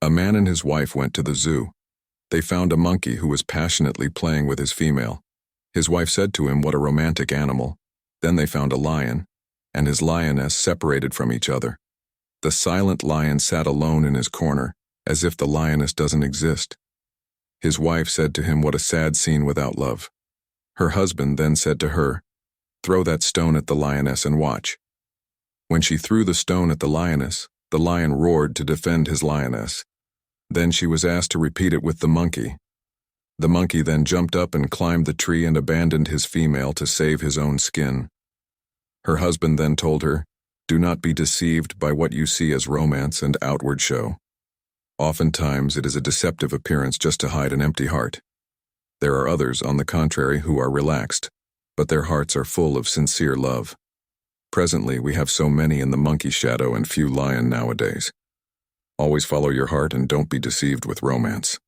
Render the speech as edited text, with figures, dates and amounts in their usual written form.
A man and his wife went to the zoo. They found a monkey who was passionately playing with his female. His wife said to him, "What a romantic animal." Then they found a lion, and his lioness separated from each other. The silent lion sat alone in his corner, as if the lioness doesn't exist. His wife said to him, "What a sad scene without love." Her husband then said to her, "Throw that stone at the lioness and watch." When she threw the stone at the lion roared to defend his lioness. Then she was asked to repeat it with the monkey. The monkey then jumped up and climbed the tree and abandoned his female to save his own skin. Her husband then told her, "Do not be deceived by what you see as romance and outward show. Oftentimes it is a deceptive appearance just to hide an empty heart. There are others, on the contrary, who are relaxed, but their hearts are full of sincere love. Presently we have so many in the monkey shadow and few lion nowadays. Always follow your heart and don't be deceived with romance."